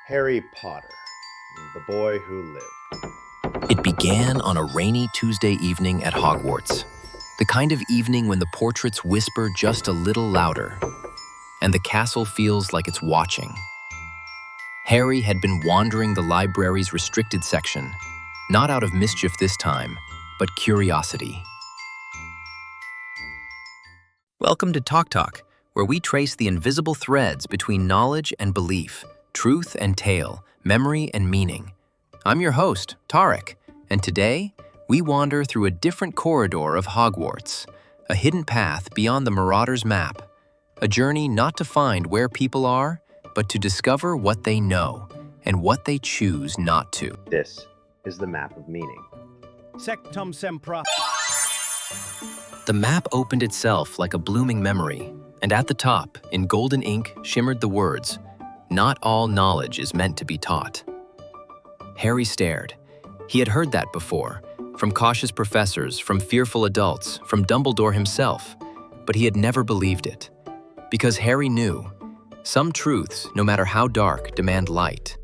Harry Potter, the boy who lived. It began on a rainy Tuesday evening at Hogwarts, the kind of evening when the portraits whisper just a little louder, and the castle feels like it's watching. Harry had been wandering the library's restricted section, not out of mischief this time, but curiosity. Welcome to TOKTALK, where we trace the invisible threads between knowledge and belief, truth and tale, memory and meaning. I'm your host, Tarek, and today we wander through a different corridor of Hogwarts, a hidden path beyond the Marauder's map, a journey not to find where people are, but to discover what they know and what they choose not to. This is the map of meaning. Sectum sempra. The map opened itself like a blooming memory, and at the top, in golden ink, shimmered the words, "Not all knowledge is meant to be taught." Harry stared. He had heard that before, from cautious professors, from fearful adults, from Dumbledore himself, but he had never believed it. Because Harry knew, some truths, no matter how dark, demand light.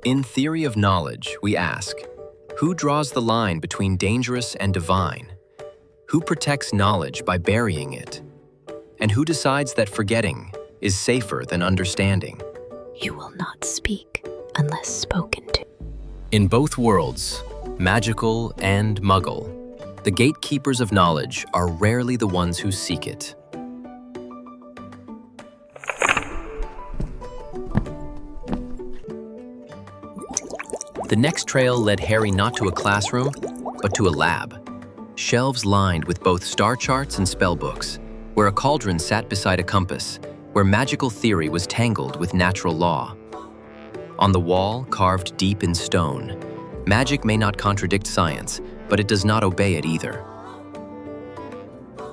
In theory of knowledge, we ask, who draws the line between dangerous and divine? Who protects knowledge by burying it? And who decides that forgetting is safer than understanding? You will not speak unless spoken to. In both worlds, magical and muggle, the gatekeepers of knowledge are rarely the ones who seek it. The next trail led Harry not to a classroom, but to a lab. Shelves lined with both star charts and spellbooks, where a cauldron sat beside a compass, where magical theory was tangled with natural law. On the wall, carved deep in stone, magic may not contradict science, but it does not obey it either.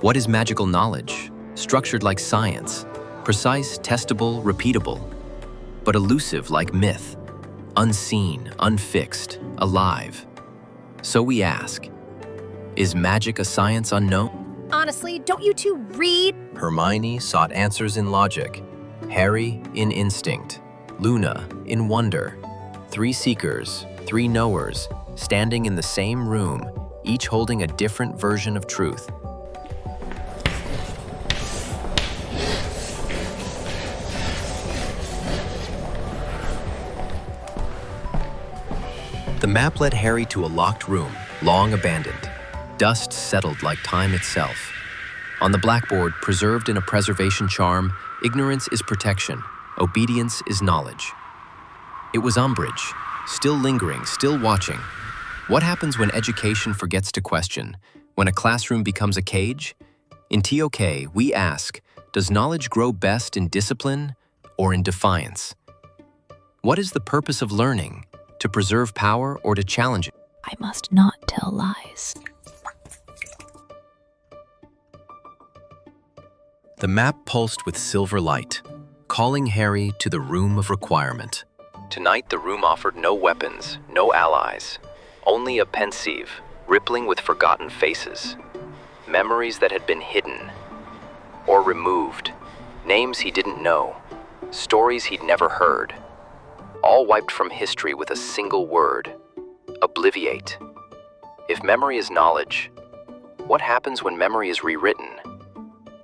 What is magical knowledge? Structured like science, precise, testable, repeatable, but elusive like myth, unseen, unfixed, alive. So we ask, is magic a science unknown? Honestly, don't you two read? Hermione sought answers in logic, Harry in instinct, Luna in wonder. Three seekers, three knowers, standing in the same room, each holding a different version of truth. The map led Harry to a locked room, long abandoned. Dust settled like time itself. On the blackboard, preserved in a preservation charm, ignorance is protection, obedience is knowledge. It was Umbridge, still lingering, still watching. What happens when education forgets to question? When a classroom becomes a cage? In TOK, we ask, does knowledge grow best in discipline or in defiance? What is the purpose of learning? To preserve power or to challenge it? I must not tell lies. The map pulsed with silver light, calling Harry to the room of requirement. Tonight, the room offered no weapons, no allies, only a pensieve, rippling with forgotten faces, memories that had been hidden or removed, names he didn't know, stories he'd never heard, all wiped from history with a single word: obliviate. If memory is knowledge, what happens when memory is rewritten?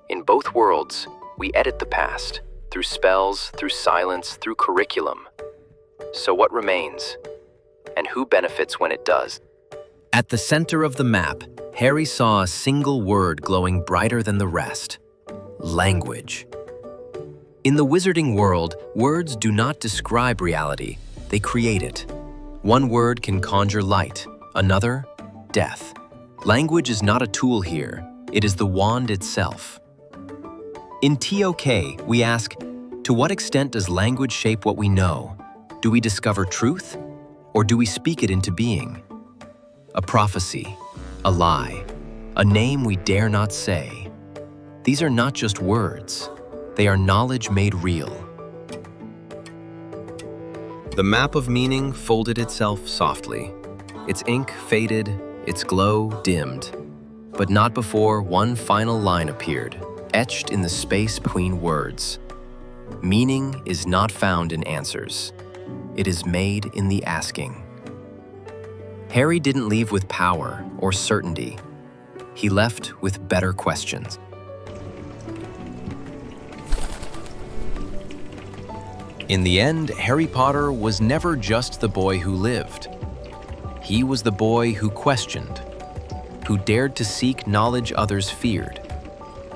In both worlds, we edit the past, through spells, through silence, through curriculum. So what remains? And who benefits when it does? At the center of the map, Harry saw a single word glowing brighter than the rest: language. In the wizarding world, words do not describe reality, they create it. One word can conjure light, another, death. Language is not a tool here, it is the wand itself. In TOK, we ask, to what extent does language shape what we know? Do we discover truth, or do we speak it into being? A prophecy, a lie, a name we dare not say. These are not just words, they are knowledge made real. The map of meaning folded itself softly. Its ink faded, its glow dimmed, but not before one final line appeared, etched in the space between words. Meaning is not found in answers. It is made in the asking. Harry didn't leave with power or certainty. He left with better questions. In the end, Harry Potter was never just the boy who lived. He was the boy who questioned, who dared to seek knowledge others feared,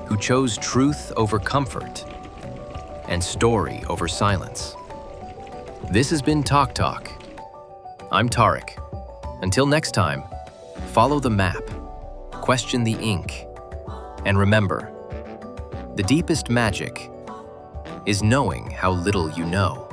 who chose truth over comfort, and story over silence. This has been Talk Talk. I'm Tarek. Until next time, follow the map, question the ink, and remember, the deepest magic is knowing how little you know.